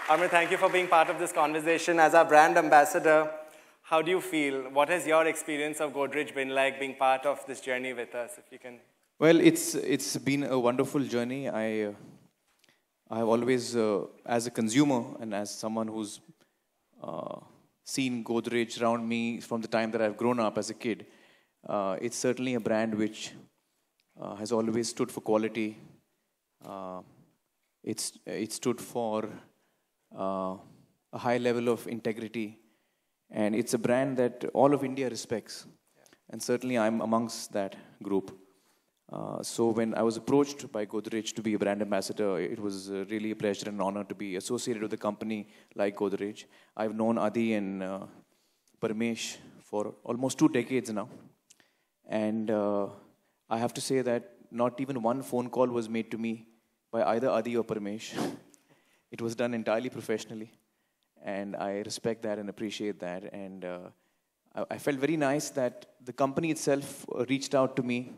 Amir, thank you for being part of this conversation. As our brand ambassador, how do you feel? What has your experience of Godrej been like being part of this journey with us? If you can. Well, it's been a wonderful journey. I have always, as a consumer and as someone who's seen Godrej around me from the time that I've grown up as a kid, it's certainly a brand which has always stood for quality. It stood for a high level of integrity, and it's a brand that all of India respects, and certainly I'm amongst that group. So when I was approached by Godrej to be a brand ambassador, it was really a pleasure and honor to be associated with a company like Godrej. I've known Adi and Parmesh for almost 2 decades now, and I have to say that not even one phone call was made to me by either Adi or Parmesh. It was done entirely professionally, and I respect that and appreciate that. And I felt very nice that the company itself reached out to me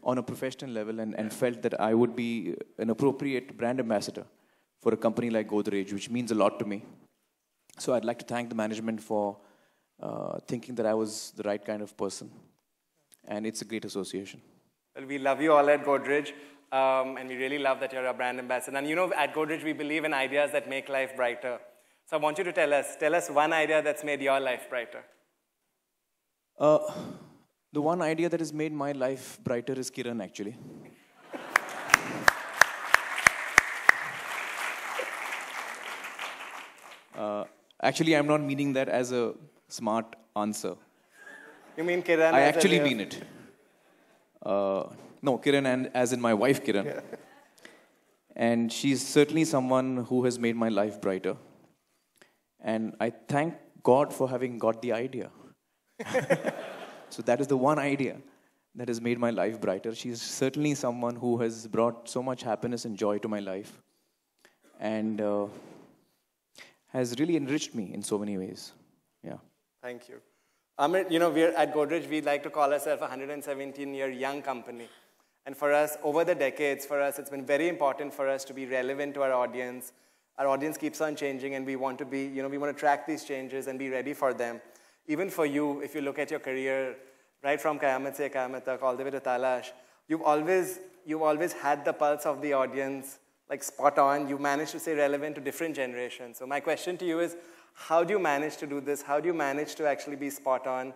on a professional level and felt that I would be an appropriate brand ambassador for a company like Godrej, which means a lot to me. So I'd like to thank the management for thinking that I was the right kind of person. And it's a great association. Well, we love you all at Godrej, and we really love that you're a brand ambassador. And you know, at Godrej, we believe in ideas that make life brighter. So I want you to tell us one idea that's made your life brighter. The one idea that has made my life brighter is Kiran, actually. Actually, I'm not meaning that as a smart answer. You mean Kiran? I actually mean it. No, Kiran, and as in my wife, Kiran. Yeah. And she's certainly someone who has made my life brighter. And I thank God for having got the idea. So that is the one idea that has made my life brighter. She's certainly someone who has brought so much happiness and joy to my life, and has really enriched me in so many ways. Yeah. Thank you. Amir, you know, we're at Godrej, we like to call ourselves a 117-year young company. And for us, over the decades, for us, it's been very important for us to be relevant to our audience. Our audience keeps on changing, and we want to be, you know, we want to track these changes and be ready for them. Even for you, if you look at your career, right from Qayamat Se Qayamat Tak, all the way to Talash, you've always had the pulse of the audience, like spot on. You managed to stay relevant to different generations. So my question to you is, how do you manage to do this? How do you manage to actually be spot on?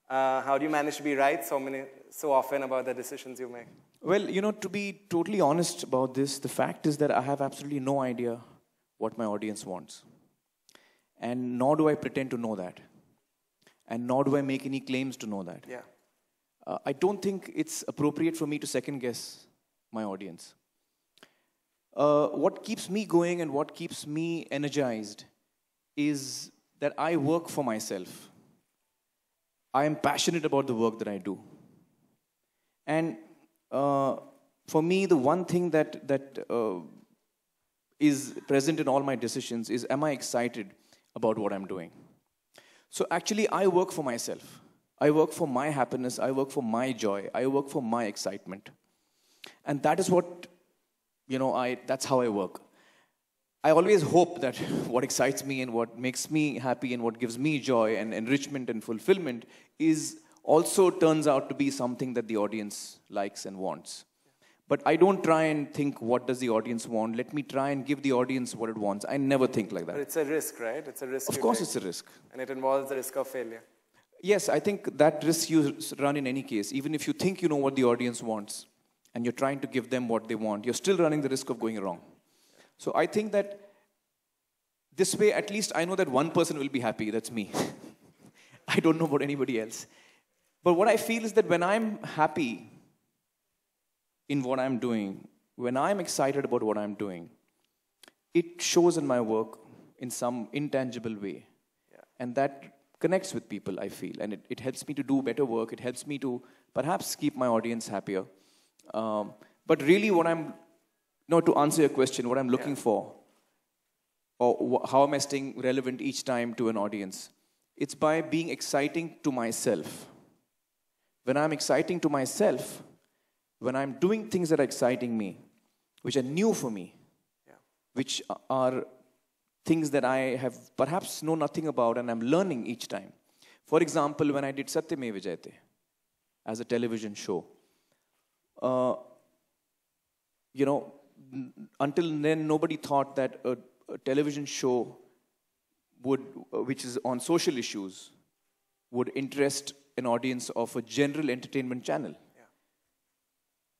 How do you manage to be right so often about the decisions you make? Well, you know, to be totally honest about this, the fact is that I have absolutely no idea what my audience wants. And nor do I pretend to know that. And nor do I make any claims to know that. Yeah. I don't think it's appropriate for me to second guess my audience. What keeps me going and what keeps me energized is that I work for myself. I am passionate about the work that I do. And for me, the one thing that is present in all my decisions is, am I excited about what I'm doing? So actually, I work for myself. I work for my happiness. I work for my joy. I work for my excitement. And that is what, you know, that's how I work. I always hope that what excites me and what makes me happy and what gives me joy and enrichment and fulfillment is also turns out to be something that the audience likes and wants. But I don't try and think, what does the audience want? Let me try and give the audience what it wants. I never think like that. But it's a risk, right? It's a risk. Of course it's a risk. And it involves the risk of failure. Yes, I think that risk you run in any case. Even if you think you know what the audience wants and you're trying to give them what they want, you're still running the risk of going wrong. So I think that this way, at least I know that one person will be happy. That's me. I don't know about anybody else. But what I feel is that when I'm happy in what I'm doing, when I'm excited about what I'm doing, it shows in my work in some intangible way. Yeah. And that connects with people, I feel. And it helps me to do better work. It helps me to perhaps keep my audience happier. But really what to answer your question, what I'm looking for, or how am I staying relevant each time to an audience? It's by being exciting to myself. When I'm exciting to myself, when I'm doing things that are exciting me, which are new for me, which are things that I have perhaps know nothing about and I'm learning each time. For example, when I did Satyamev Jayate as a television show, you know, until then nobody thought that a television show would, which is on social issues, would interest an audience of a general entertainment channel.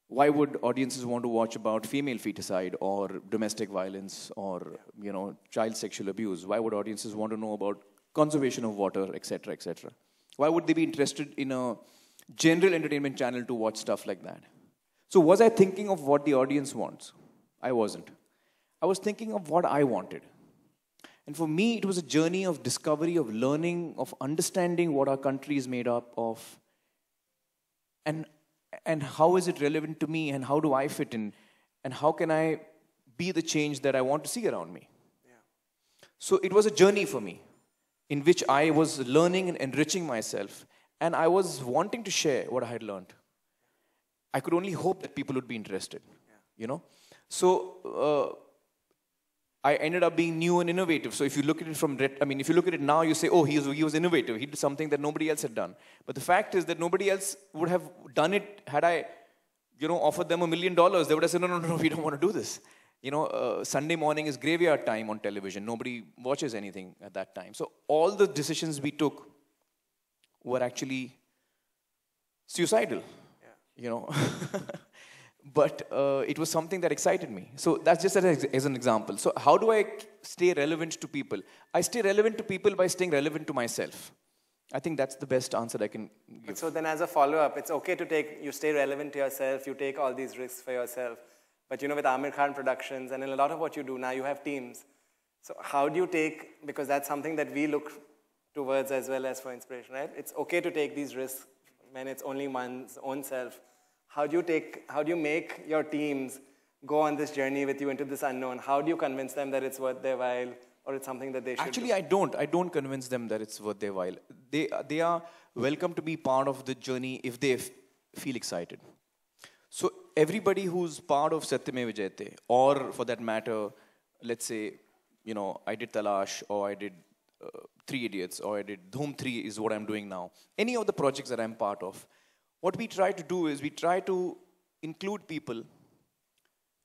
Why would audiences want to watch about female feticide or domestic violence or you know, child sexual abuse? Why would audiences want to know about conservation of water, etc., etc.? Why would they be interested in a general entertainment channel to watch stuff like that? So was I thinking of what the audience wants? I wasn't. I was thinking of what I wanted. And for me, it was a journey of discovery, of learning, of understanding what our country is made up of, and how is it relevant to me, and how do I fit in, and how can I be the change that I want to see around me. So it was a journey for me in which I was learning and enriching myself, and I was wanting to share what I had learned. I could only hope that people would be interested, you know. So I ended up being new and innovative. So if you look at it from, if you look at it now, you say, oh, he was innovative. He did something that nobody else had done. But the fact is that nobody else would have done it had I, you know, offered them $1 million. They would have said, no, we don't want to do this. You know, Sunday morning is graveyard time on television. Nobody watches anything at that time. So all the decisions we took were actually suicidal, you know. But it was something that excited me. So that's just as an example. So how do I stay relevant to people? I stay relevant to people by staying relevant to myself. I think that's the best answer I can give. So then as a follow-up, it's okay to you stay relevant to yourself, you take all these risks for yourself. But you know, with Aamir Khan Productions and in a lot of what you do now, you have teams. So how do you take, because that's something that we look towards as well as for inspiration, right? It's okay to take these risks when it's only one's own self. How do you make your teams go on this journey with you into this unknown? How do you convince them that it's worth their while or it's something that they should do? I don't convince them that it's worth their while. They are welcome to be part of the journey if they feel excited. So everybody who's part of Satyamev Jayate, or for that matter, let's say, you know, I did Talash, or I did 3 Idiots, or I did Dhoom 3 is what I'm doing now. Any of the projects that I'm part of, what we try to do is we try to include people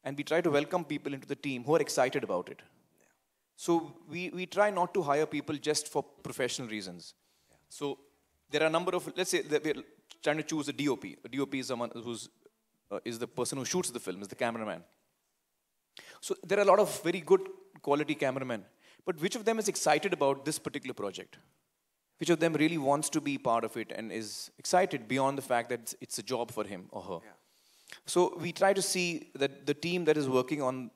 and we try to welcome people into the team who are excited about it. So we try not to hire people just for professional reasons. So there are a number of, let's say that we're trying to choose a DOP. A DOP is someone who's is the person who shoots the film, is the cameraman. So there are a lot of very good quality cameramen. But which of them is excited about this particular project? Which of them really wants to be part of it and is excited beyond the fact that it's a job for him or her? So we try to see that the team that is working on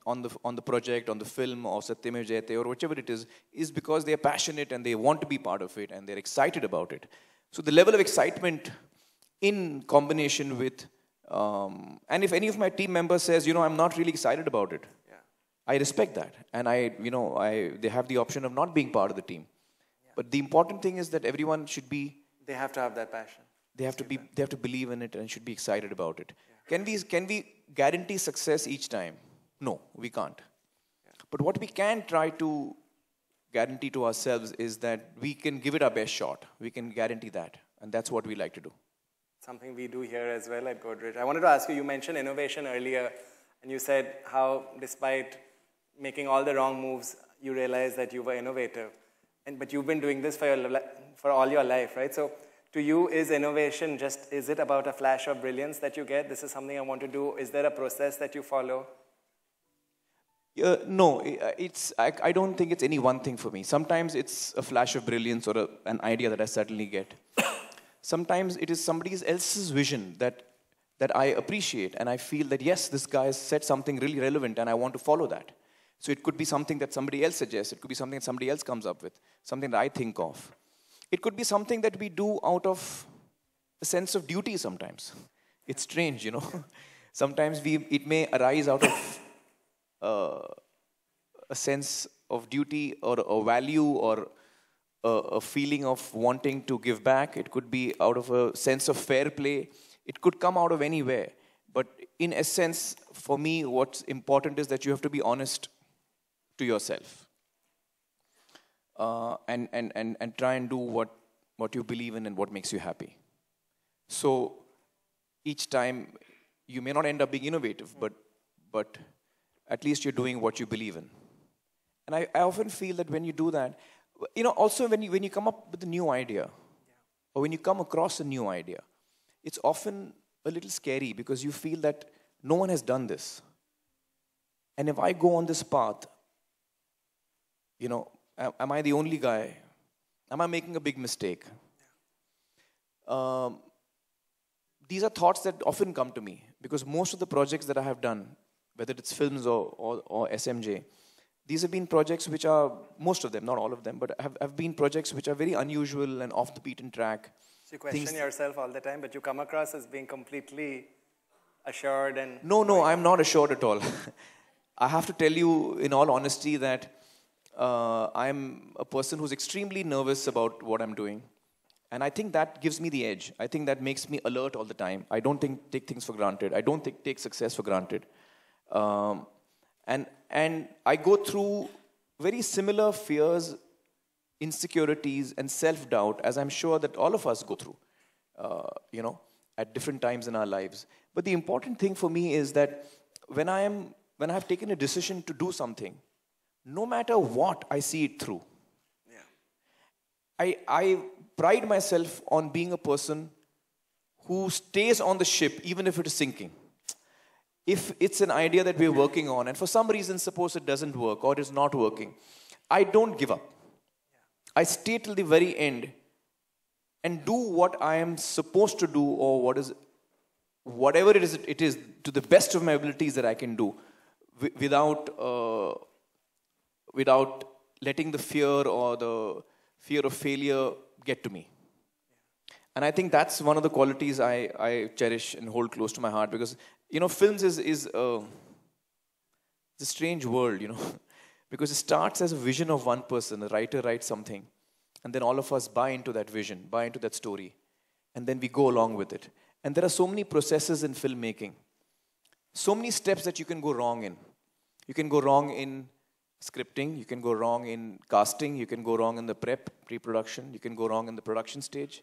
the project, on the film, or Satyamev Jayate, or whichever it is because they are passionate and they want to be part of it and they're excited about it. So the level of excitement in combination with, and if any of my team members says, you know, I'm not really excited about it, I respect that. And they have the option of not being part of the team. But the important thing is that everyone should be... They have to have that passion. They have to believe in it and should be excited about it. Can we guarantee success each time? No, we can't. But what we can try to guarantee to ourselves is that we can give it our best shot. We can guarantee that. And that's what we like to do. Something we do here as well at Godrej. I wanted to ask you, you mentioned innovation earlier, and you said how despite making all the wrong moves, you realized that you were innovative. But you've been doing this for all your life, right? So to you, is innovation is it about a flash of brilliance that you get? This is something I want to do. Is there a process that you follow? No, I don't think it's any one thing for me. Sometimes it's a flash of brilliance or an idea that I suddenly get. Sometimes it is somebody else's vision that I appreciate and I feel that, yes, this guy has said something really relevant and I want to follow that. So it could be something that somebody else suggests. It could be something that somebody else comes up with, something that I think of. It could be something that we do out of a sense of duty sometimes. It's strange, you know. Sometimes it may arise out of a sense of duty or a value or a feeling of wanting to give back. It could be out of a sense of fair play. It could come out of anywhere. But in essence, for me, what's important is that you have to be honest to yourself. and try and do what you believe in and what makes you happy. So each time you may not end up being innovative, but at least you're doing what you believe in. And I often feel that when you do that, also when you come up with a new idea, or when you come across a new idea, it's often a little scary because you feel that no one has done this. And if I go on this path, am I the only guy? Am I making a big mistake? These are thoughts that often come to me because most of the projects that I have done, whether it's films or SMJ, these have been projects which are, most of them, not all of them, but have been projects which are very unusual and off the beaten track. So you question yourself all the time, but you come across as being completely assured and... No, I'm not assured at all. I have to tell you in all honesty that I'm a person who's extremely nervous about what I'm doing. And I think that gives me the edge. I think that makes me alert all the time. I don't take things for granted. I don't take success for granted. And I go through very similar fears, insecurities, and self-doubt, as I'm sure that all of us go through, at different times in our lives. But the important thing for me is that when I have taken a decision to do something, no matter what, I see it through. Yeah. I pride myself on being a person who stays on the ship even if it is sinking. If it's an idea that we're working on, and for some reason, suppose it doesn't work or it's not working, I don't give up. I stay till the very end and do what I am supposed to do, or whatever it is to the best of my abilities that I can do, without letting the fear or the fear of failure get to me. And I think that's one of the qualities I cherish and hold close to my heart, because films is a strange world, because it starts as a vision of one person. A writer writes something, and then all of us buy into that vision, buy into that story, and then we go along with it. And there are so many processes in filmmaking, so many steps that you can go wrong in. You can go wrong in scripting, you can go wrong in casting, you can go wrong in the pre-production, you can go wrong in the production stage,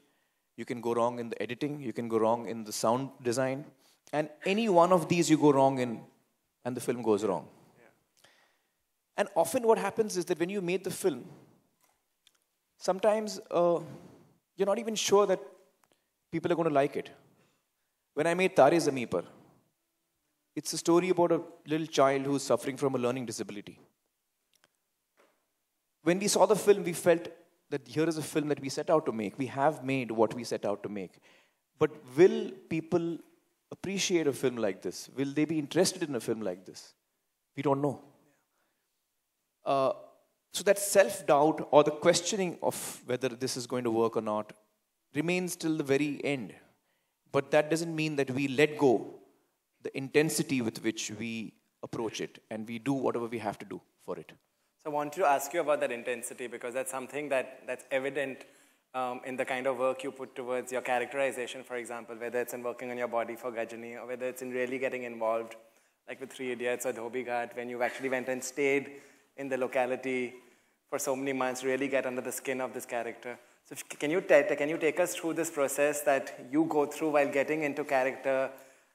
you can go wrong in the editing, you can go wrong in the sound design, and any one of these you go wrong in, and the film goes wrong. Yeah. And often what happens is that when you made the film, sometimes you're not even sure that people are going to like it. When I made Tare Zameen Par, it's a story about a little child who's suffering from a learning disability. When we saw the film, we felt that here is a film that we set out to make. We have made what we set out to make. But will people appreciate a film like this? Will they be interested in a film like this? We don't know. So that self-doubt or the questioning of whether this is going to work or not remains till the very end. But that doesn't mean that we let go the intensity with which we approach it, and we do whatever we have to do for it. So I want to ask you about that intensity, because that's something that's evident in the kind of work you put towards your characterization, for example, whether it's in working on your body for Gajani, or whether it's in really getting involved, like with Three Idiots or Dhobi Ghat, when you actually went and stayed in the locality for so many months, really get under the skin of this character. So can you take us through this process that you go through while getting into character,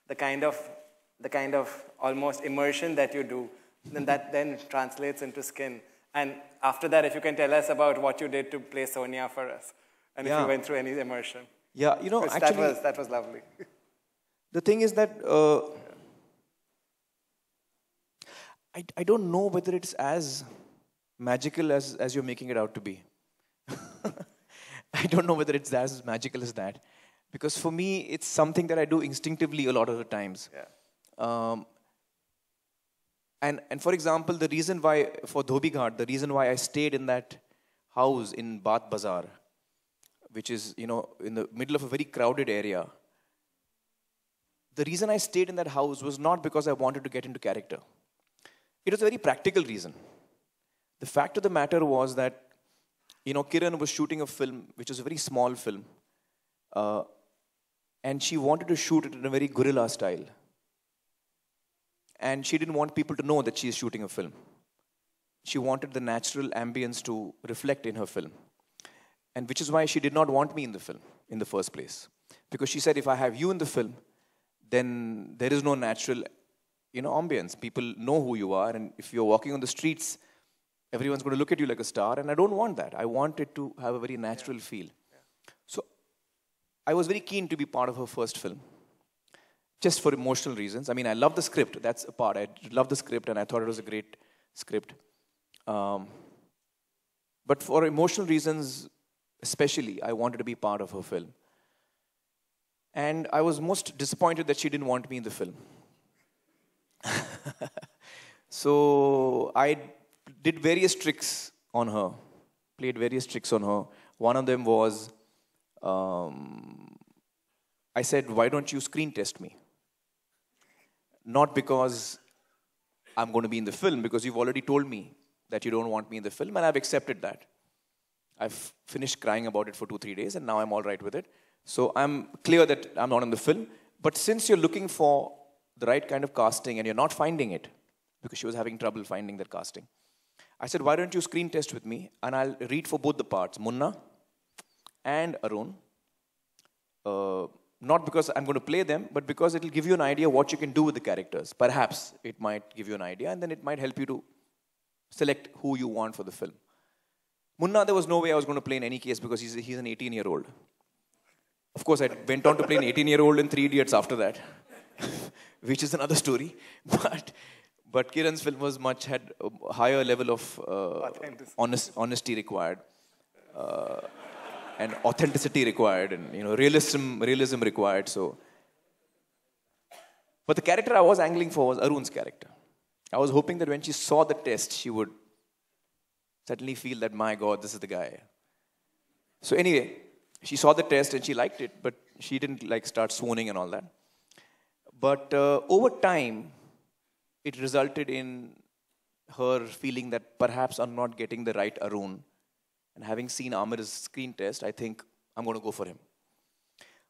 the kind of almost immersion that you do, then that then translates into skin. And after that, if you can tell us about what you did to play Sonia for us, and if you went through any immersion. Yeah, actually... That was lovely. The thing is that I don't know whether it's as magical as you're making it out to be. I don't know whether it's as magical as that. Because for me, it's something that I do instinctively a lot of the times. Yeah. And for example, the reason why, for Dhobi Ghat, the reason why I stayed in that house in Bath Bazaar, which is, in the middle of a very crowded area, the reason I stayed in that house was not because I wanted to get into character. It was a very practical reason. The fact of the matter was that, Kiran was shooting a film, which was a very small film, and she wanted to shoot it in a very guerrilla style. And she didn't want people to know that she is shooting a film. she wanted the natural ambience to reflect in her film. And which is why she did not want me in the film in the first place. Because she said, if I have you in the film, then there is no natural, ambience. People know who you are, and if you're walking on the streets, everyone's going to look at you like a star, and I don't want that. I want it to have a very natural feel. So I was very keen to be part of her first film, just for emotional reasons. I mean, I love the script. That's a part. I love the script, and I thought it was a great script. But for emotional reasons, especially, I wanted to be part of her film. And I was most disappointed that she didn't want me in the film. So I did various tricks on her, played various tricks on her. One of them was, I said, why don't you screen test me? Not because I'm going to be in the film, because you've already told me that you don't want me in the film, and I've accepted that. I've finished crying about it for 2-3 days, and now I'm all right with it. So I'm clear that I'm not in the film. But since you're looking for the right kind of casting and you're not finding it, because she was having trouble finding that casting, I said, why don't you screen test with me, and I'll read for both the parts, Munna and Arun. Not because I'm going to play them, but because it'll give you an idea what you can do with the characters. Perhaps it might give you an idea, and then it might help you to select who you want for the film. Munna, there was no way I was going to play in any case because he's an 18-year-old. Of course, I went on to play an 18-year-old in 3 Idiots after that, which is another story. But Kiran's film had a higher level of honesty required, and authenticity required, and realism required. So, but the character I was angling for was Arun's character. I was hoping that when she saw the test, she would suddenly feel that, my God, this is the guy. So anyway, she saw the test and she liked it, but she didn't start swooning and all that. But over time, it resulted in her feeling that perhaps I'm not getting the right Arun. And having seen Aamir's screen test, I think I'm going to go for him.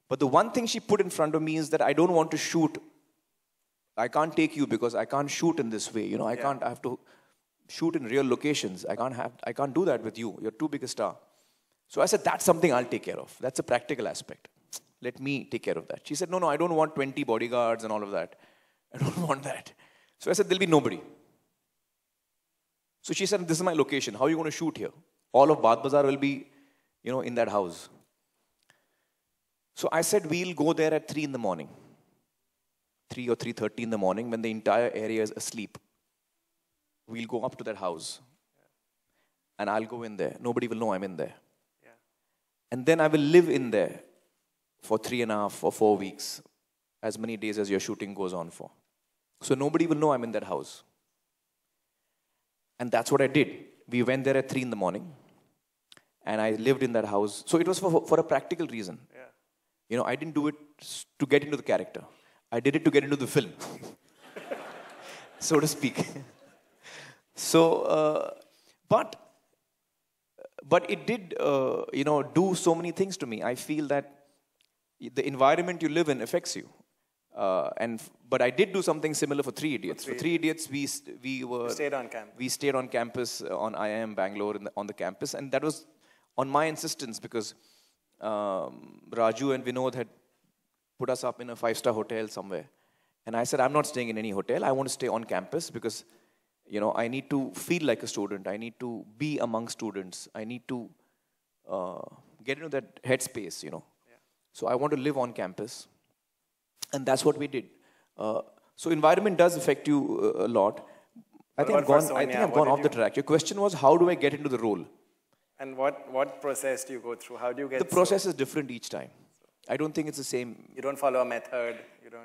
But the one thing she put in front of me is that I don't want to shoot. I can't take you because I can't shoot in this way. I have to shoot in real locations. I can't do that with you. You're too big a star. So I said, that's something I'll take care of. That's a practical aspect. Let me take care of that. She said, no, I don't want 20 bodyguards and all of that. I don't want that. So I said, there'll be nobody. So she said, this is my location. How are you going to shoot here? All of Bath Bazaar will be, in that house. So I said, we'll go there at 3 in the morning. 3 or 3:30 in the morning when the entire area is asleep. We'll go up to that house. And I'll go in there. Nobody will know I'm in there. Yeah. And then I will live in there for 3.5 or 4 weeks. As many days as your shooting goes on for. So nobody will know I'm in that house. And that's what I did. We went there at 3 in the morning. And I lived in that house. So it was for a practical reason. Yeah. I didn't do it to get into the character. I did it to get into the film. So to speak. So, but it did, do so many things to me. I feel that the environment you live in affects you. But I did do something similar for 3 Idiots. For 3 Idiots, we stayed on campus. We stayed on campus on IIM Bangalore on the campus, and that was on my insistence because Raju and Vinod had put us up in a 5-star hotel somewhere, and I said, I'm not staying in any hotel. I want to stay on campus because I need to feel like a student. I need to be among students. I need to get into that headspace. Yeah. So I want to live on campus. And that's what we did. So environment does affect you a lot. I think I've gone off the track. Your question was, how do I get into the role? And what process do you go through? How do you get The process is different each time. I don't think it's the same. You don't follow a method.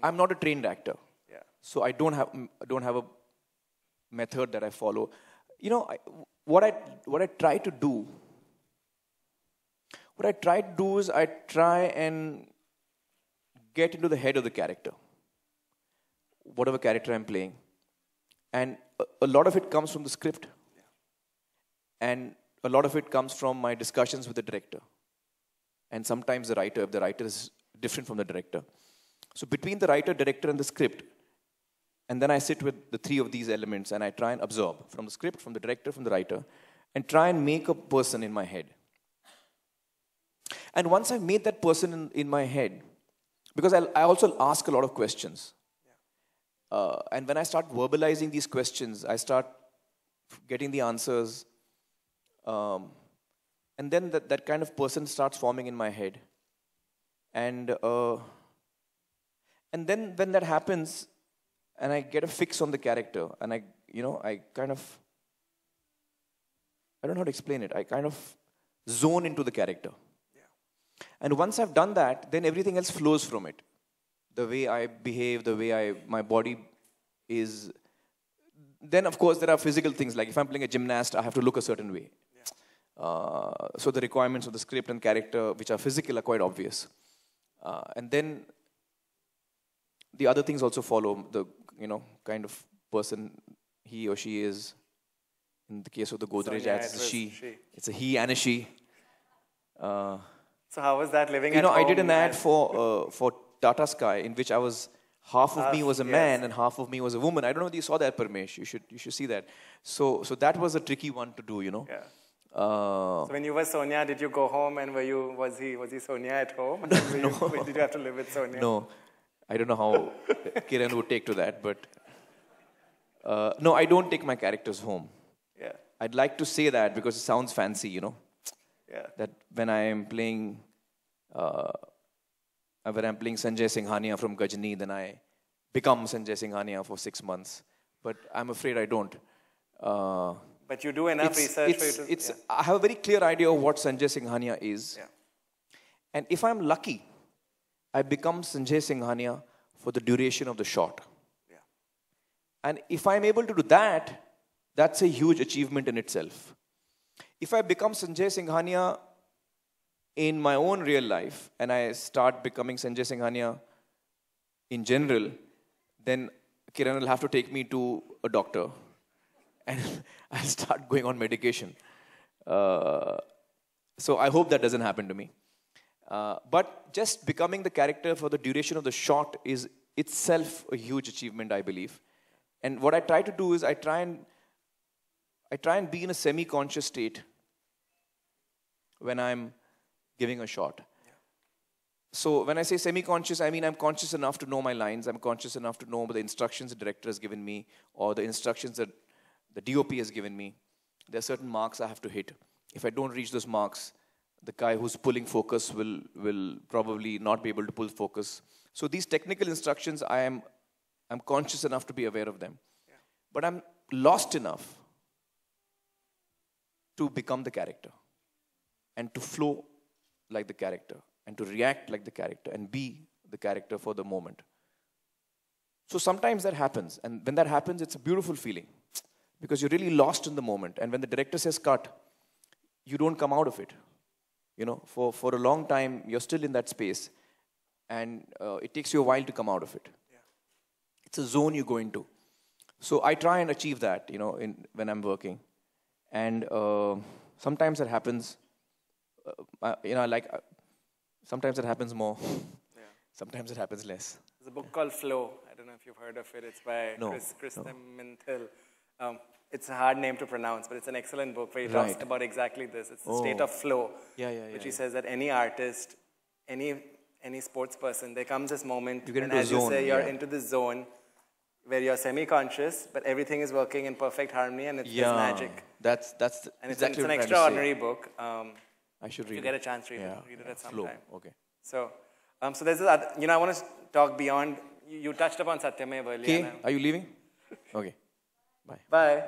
I'm not a trained actor. Yeah. So I don't have a method that I follow. What I try to do is I try and get into the head of the character, whatever character I'm playing. And a lot of it comes from the script. Yeah. And a lot of it comes from my discussions with the director. And sometimes the writer, if the writer is different from the director. So between the writer, director, and the script, And then I sit with the three of these elements and I try and absorb from the script, from the director, from the writer, and try and make a person in my head. And once I've made that person in my head, because I also ask a lot of questions. And when I start verbalizing these questions, I start getting the answers. And then that kind of person starts forming in my head. And then when that happens, and I get a fix on the character, and I don't know how to explain it. I kind of zone into the character. And once I've done that, then everything else flows from it. The way I behave, the way my body is. Then, of course, there are physical things. Like if I'm playing a gymnast, I have to look a certain way. So the requirements of the script and character, which are physical, are quite obvious. And then the other things also follow. The kind of person he or she is. In the case of the Godrej ads, it's a she. It's a he and a she. So how was that living at home? I did an ad for Tata Sky in which I was, half of me was a man and half of me was a woman. I don't know if you saw that, Parmesh. You should see that. So that was a tricky one to do, Yeah. So when you were Sonia, did you go home and was he Sonia at home? No. Did you have to live with Sonia? No. I don't know how Kiran would take to that, but no, I don't take my characters home. Yeah. I'd like to say that because it sounds fancy, Yeah. That when I am playing, Sanjay Singhania from Gajni, then I become Sanjay Singhania for 6 months. But I'm afraid I don't. But you do enough research for you to... I have a very clear idea of what Sanjay Singhania is. Yeah. And if I'm lucky, I become Sanjay Singhania for the duration of the shot. Yeah. And if I'm able to do that, that's a huge achievement in itself. If I become Sanjay Singhania in my own real life, and I start becoming Sanjay Singhania in general, then Kiran will have to take me to a doctor, and I'll start going on medication. So I hope that doesn't happen to me. But just becoming the character for the duration of the shot is itself a huge achievement, I believe. And what I try to do is I try and be in a semi-conscious state when I'm giving a shot. Yeah. So when I say semi-conscious, I mean I'm conscious enough to know my lines. I'm conscious enough to know the instructions the director has given me or the instructions that the DOP has given me. There are certain marks I have to hit. If I don't reach those marks, the guy who's pulling focus will probably not be able to pull focus. So these technical instructions, I'm conscious enough to be aware of them. Yeah. But I'm lost enough to become the character and to flow like the character and to react like the character and be the character for the moment. So sometimes that happens, and when that happens, it's a beautiful feeling because you're really lost in the moment. And when the director says cut, you don't come out of it. For a long time, you're still in that space, and it takes you a while to come out of it. Yeah. It's a zone you go into. So I try and achieve that, when I'm working. And sometimes it happens, sometimes it happens more. Yeah. Sometimes it happens less. There's a book called Flow. I don't know if you've heard of it. It's by Kristen Minthil. It's a hard name to pronounce, but it's an excellent book where he talks about exactly this. It's the state of flow, which he says that any artist, any sports person, there comes this moment when, as you say, you're into this zone where you're semi-conscious, but everything is working in perfect harmony, and it's just magic. That's and it's an extraordinary book. I should read it. If you get a chance, read it at some time. Okay. So there's this other, I want to talk beyond. You touched upon Satyamev earlier. Okay. Are you leaving? Okay. Bye.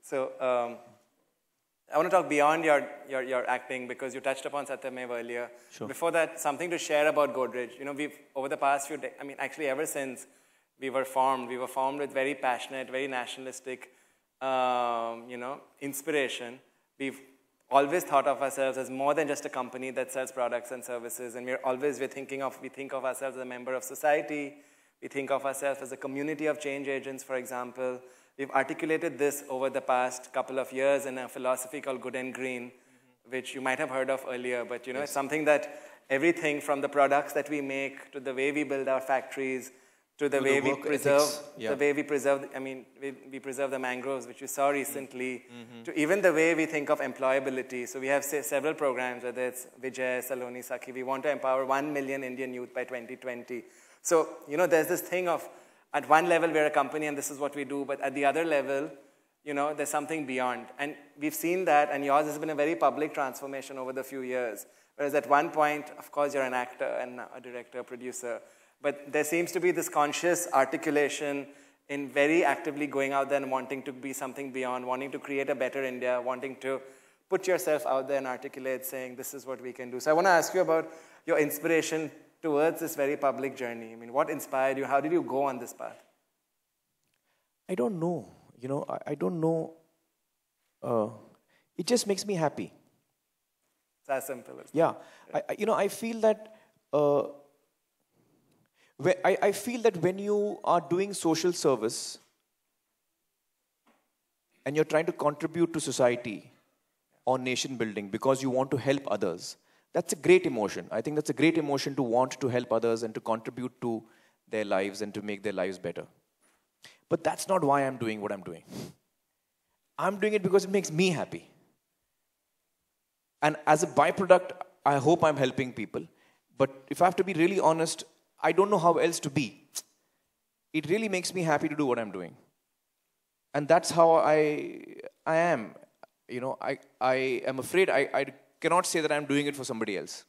So I want to talk beyond your acting because you touched upon Satyamev earlier. Sure. Before that, something to share about Godrej. We've over the past few days, actually ever since we were formed with very passionate, very nationalistic, inspiration. We've always thought of ourselves as more than just a company that sells products and services, and we think of ourselves as a member of society. We think of ourselves as a community of change agents, for example. We've articulated this over the past couple of years in a philosophy called Good and Green, which you might have heard of earlier, but it's something that everything from the products that we make to the way we build our factories to the To way the we work preserve, ethics, yeah. the way we preserve, I mean, we preserve the mangroves, which you saw recently, to even the way we think of employability. So we have several programs, whether it's Vijay, Saloni, Sakhi. We want to empower 1 million Indian youth by 2020. So, you know, there's this thing of, at one level, we're a company and this is what we do, but at the other level, you know, there's something beyond. And we've seen that, and yours has been a very public transformation over the few years. Whereas at one point, of course, you're an actor and a director, a producer, but there seems to be this conscious articulation in very actively going out there and wanting to be something beyond, wanting to create a better India, wanting to put yourself out there and articulate, saying, this is what we can do. So I want to ask you about your inspiration towards this very public journey. I mean, what inspired you? How did you go on this path? I don't know. You know, I don't know. It just makes me happy. It's as simple as Yeah. I feel that I feel that when you are doing social service and you're trying to contribute to society or nation building because you want to help others, that's a great emotion. I think that's a great emotion to want to help others and to contribute to their lives and to make their lives better. But that's not why I'm doing what I'm doing. I'm doing it because it makes me happy. And as a byproduct, I hope I'm helping people. But if I have to be really honest, I don't know how else to be. It really makes me happy to do what I'm doing. And that's how I am. You know, I am afraid I cannot say that I'm doing it for somebody else.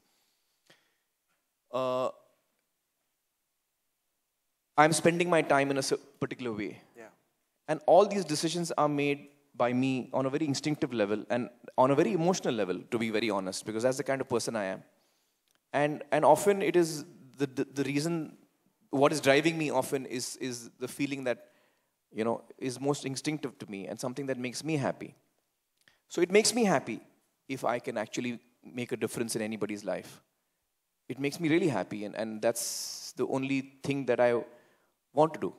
I'm spending my time in a particular way. Yeah. And all these decisions are made by me on a very instinctive level and on a very emotional level, to be very honest, because that's the kind of person I am. And often it is the reason, what is driving me often is the feeling that, you know, is most instinctive to me and something that makes me happy. So it makes me happy if I can actually make a difference in anybody's life. It makes me really happy, and that's the only thing that I want to do.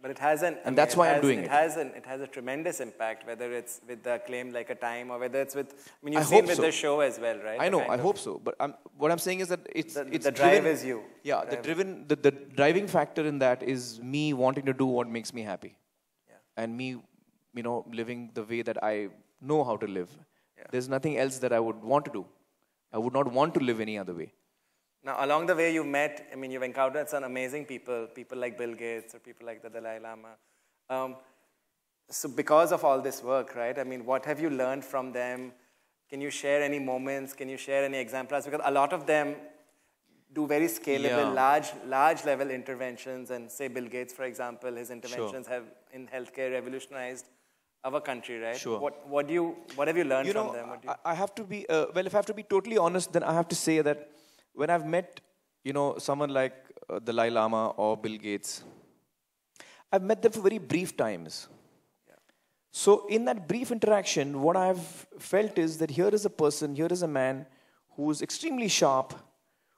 But it has an, and that's why I'm doing it. It has a tremendous impact, whether it's with the Claim Like a Time or whether it's with, I mean, you've seen with the show as well, right? I know, I hope so. But what I'm saying is that it's the drive is you. Yeah, the driving factor in that is me wanting to do what makes me happy. Yeah. And me, you know, living the way that I know how to live. Yeah. There's nothing else that I would want to do. I would not want to live any other way. Now, along the way you've met, I mean, you've encountered some amazing people like Bill Gates or people like the Dalai Lama. So because of all this work, right, I mean, what have you learned from them? Can you share any moments? Can you share any examples? Because a lot of them do very scalable, large level interventions. And say Bill Gates, for example, his interventions have in healthcare revolutionized our country, right? Sure. What have you learned from them? I have to be, well, if I have to be totally honest, then I have to say that when I've met, you know, someone like Dalai Lama or Bill Gates, I've met them for very brief times. Yeah. So in that brief interaction, what I've felt is that here is a person, here is a man who's extremely sharp,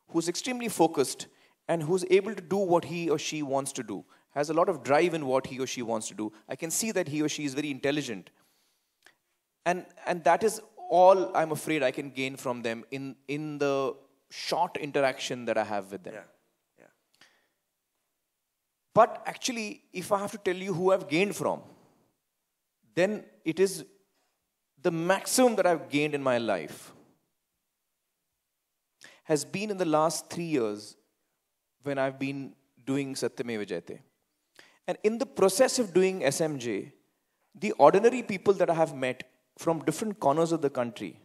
who's extremely focused, and who's able to do what he or she wants to do, has a lot of drive in what he or she wants to do. I can see that he or she is very intelligent. And that is all I'm afraid I can gain from them in the short interaction that I have with them. Yeah. Yeah. But actually, if I have to tell you who I've gained from, then it is the maximum that I've gained in my life has been in the last 3 years when I've been doing Satyameva Jayate. And in the process of doing SMJ, the ordinary people that I have met from different corners of the country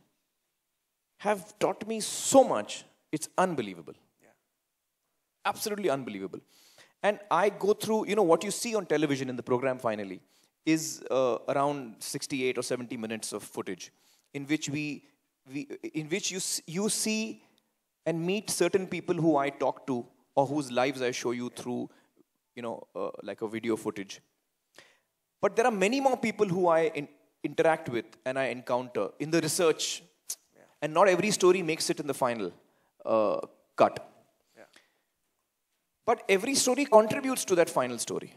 have taught me so much. It's unbelievable. Yeah. Absolutely unbelievable. And I go through, you know, what you see on television in the program finally is around 68 or 70 minutes of footage in which you see and meet certain people who I talk to or whose lives I show you through, you know, like a video footage. But there are many more people who I interact with and I encounter in the research. Yeah. And not every story makes it in the final cut. Yeah. But every story contributes to that final story,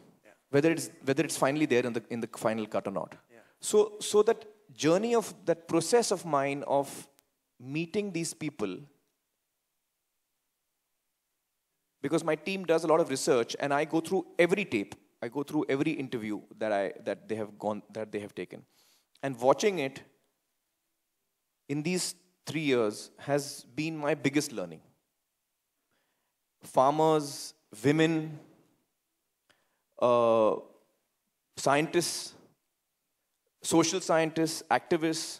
whether it's finally there in the final cut or not. Yeah. So that journey of that process of mine of meeting these people because my team does a lot of research, and I go through every tape. I go through every interview that they have taken. And watching it in these 3 years has been my biggest learning. Farmers, women, scientists, social scientists, activists,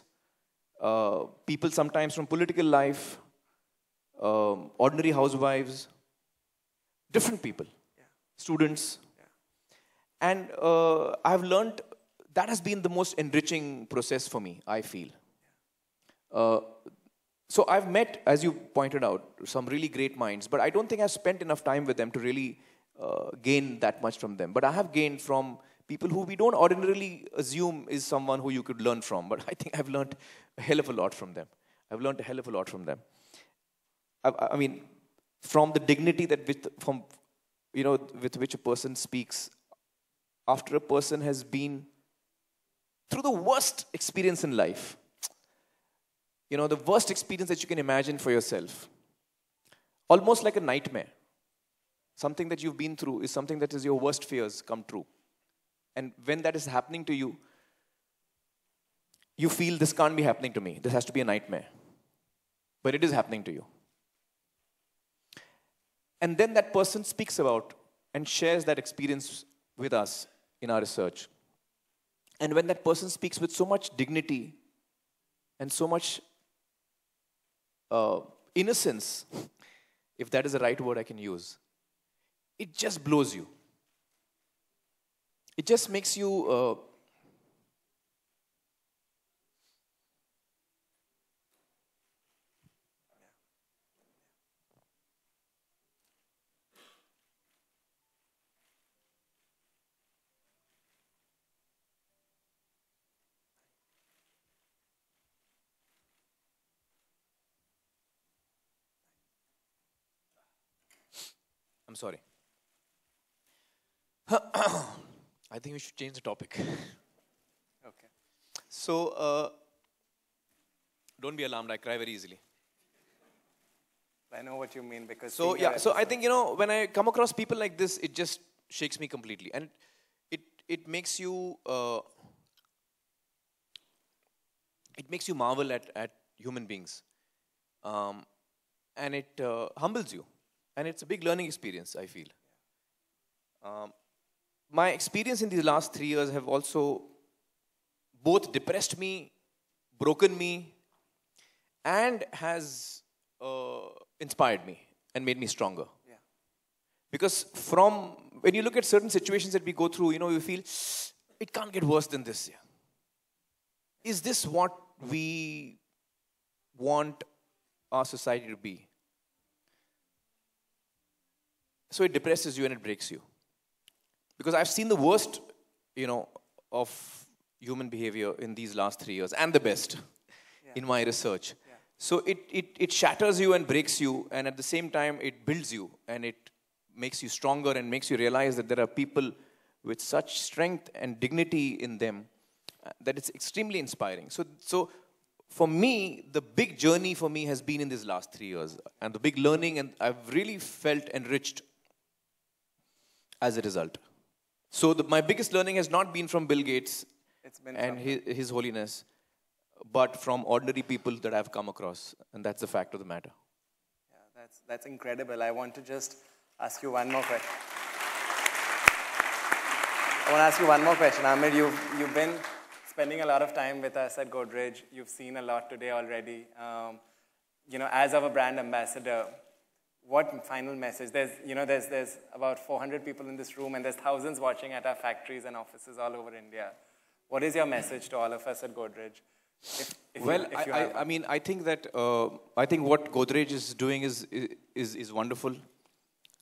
people sometimes from political life, ordinary housewives, different people, students. And I've learned that has been the most enriching process for me, I feel. So I've met, as you pointed out, some really great minds, but I don't think I've spent enough time with them to really gain that much from them. But I have gained from people who we don't ordinarily assume is someone who you could learn from. But I think I've learned a hell of a lot from them. I mean, from the dignity that with which a person speaks after a person has been through the worst experience in life. The worst experience that you can imagine for yourself. Almost like a nightmare. Something that you've been through is something that is your worst fears come true. And when that is happening to you, you feel this can't be happening to me. This has to be a nightmare. But it is happening to you. And then that person speaks about and shares that experience with us in our research. And when that person speaks with so much dignity and so much innocence, if that is the right word I can use, it just blows you. It just makes you I'm sorry. I think we should change the topic. Okay. So, don't be alarmed, I cry very easily. I know what you mean because... So, I think, when I come across people like this, it just shakes me completely. And it makes you... it makes you marvel at human beings. And it humbles you. And it's a big learning experience, I feel. My experience in these last 3 years have also both depressed me, broken me, and has inspired me and made me stronger. Yeah. Because when you look at certain situations that we go through, you feel, it can't get worse than this. Is this what we want our society to be? So it depresses you and it breaks you. Because I've seen the worst, of human behavior in these last 3 years, and the best in my research. Yeah. So it shatters you and breaks you, and at the same time it builds you, and it makes you stronger and makes you realize that there are people with such strength and dignity in them that it's extremely inspiring. So for me, the big journey for me has been in these last 3 years, and the big learning, and I've really felt enriched as a result. So my biggest learning has not been from Bill Gates and his holiness, but from ordinary people that I've come across. And that's the fact of the matter. Yeah, that's incredible. I want to just ask you one more question. Aamir, you've been spending a lot of time with us at Godrej. You've seen a lot today already. As our brand ambassador, what final message? There's about 400 people in this room, and there's thousands watching at our factories and offices all over India. What is your message to all of us at Godrej? I think that what Godrej is doing is wonderful.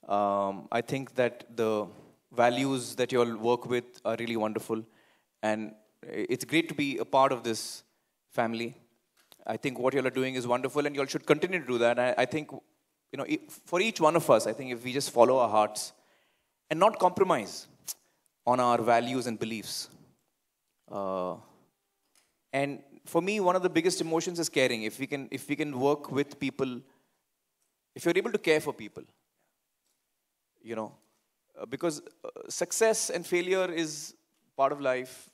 I think that the values that you all work with are really wonderful, and it's great to be a part of this family. I think what you all are doing is wonderful, and you all should continue to do that. I think, for each one of us, I think if we just follow our hearts and not compromise on our values and beliefs. And for me, one of the biggest emotions is caring. If we can work with people, if you're able to care for people, you know, because success and failure is part of life.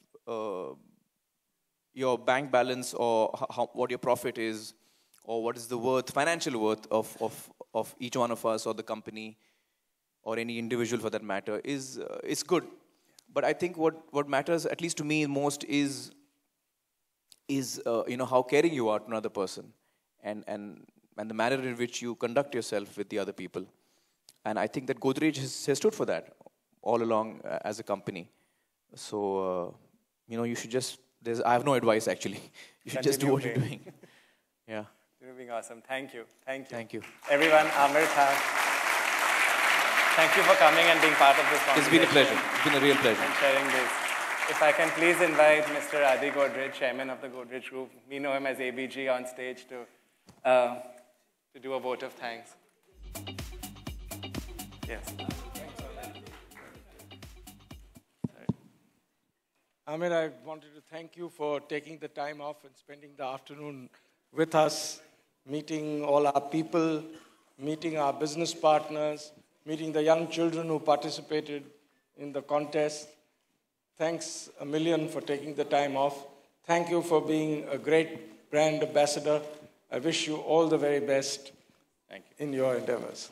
Your bank balance or what your profit is, or what is the worth, financial worth of each one of us or the company or any individual for that matter is good. But I think what matters, at least to me, most is you know, how caring you are to another person, and the manner in which you conduct yourself with the other people. And I think that Godrej has stood for that all along as a company. So you know, you should just, I have no advice actually. You should just do what you're doing. Yeah. You're being awesome. Thank you. Thank you. Thank you. Everyone, Aamir Khan, thank you for coming and being part of this conversation. It's been a pleasure. It's been a real pleasure. And sharing this. If I can please invite Mr. Adi Godrej, Chairman of the Godrej Group, we know him as ABG, on stage to do a vote of thanks. Yes. Aamir, I wanted to thank you for taking the time off and spending the afternoon with us, meeting all our people, meeting our business partners, meeting the young children who participated in the contest. Thanks a million for taking the time off. Thank you for being a great brand ambassador. I wish you all the very best in your endeavors.